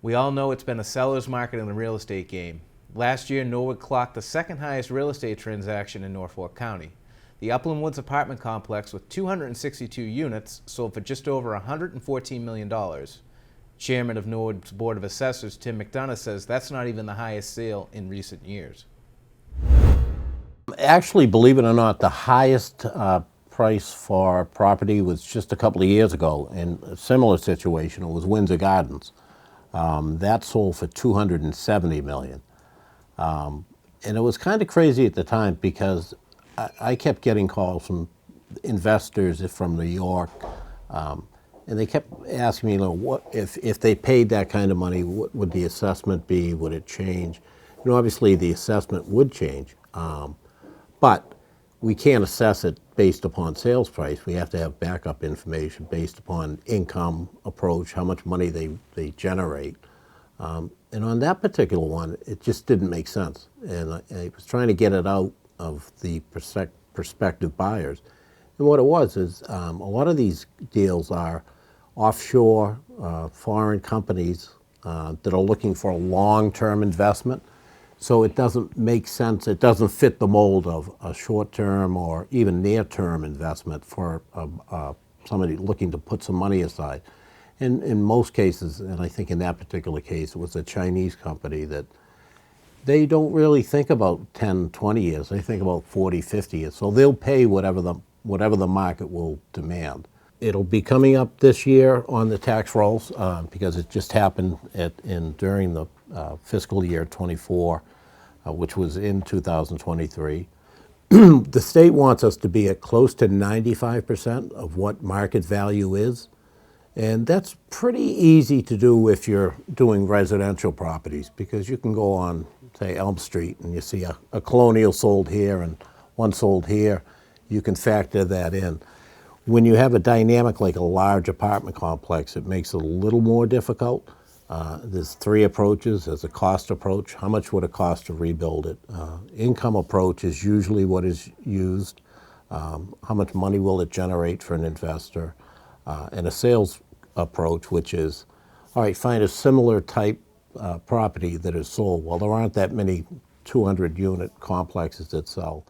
We all know it's been a seller's market in the real estate game. Last year, Norwood clocked the second highest real estate transaction in Norfolk County. The Upland Woods apartment complex with 262 units sold for just over $114 million. Chairman of Norwood's Board of Assessors, Tim McDonough, says that's not even the highest sale in recent years. Actually, believe it or not, the highest price for property was just a couple of years ago in a similar situation. It was Windsor Gardens. That sold for $270 million. And it was kind of crazy at the time because I kept getting calls from investors from New York, and they kept asking me, what if they paid that kind of money, what would the assessment be? Would it change? You know, obviously the assessment would change, but we can't assess it based upon sales price. We have to have backup information based upon income approach, how much money they generate. And on that particular one, it just didn't make sense. And I was trying to get it out of the prospective buyers. And what it was is a lot of these deals are offshore foreign companies that are looking for a long-term investment. So it doesn't make sense, it doesn't fit the mold of a short-term or even near-term investment for somebody looking to put some money aside. And in most cases, and I think in that particular case, it was a Chinese company that they don't really think about 10, 20 years, they think about 40, 50 years. So they'll pay whatever the market will demand. It'll be coming up this year on the tax rolls because it just happened during the fiscal year 24, which was in 2023. The state wants us to be at close to 95% of what market value is. And that's pretty easy to do if you're doing residential properties, because you can go on, say, Elm Street, and you see a colonial sold here and one sold here. You can factor that in. When you have a dynamic like a large apartment complex, it makes it a little more difficult. There's three approaches. There's a cost approach. How much would it cost to rebuild it? Income approach is usually what is used. How much money will it generate for an investor? And a sales approach, which is, all right, find a similar type property that is sold. Well, there aren't that many 200-unit complexes that sell.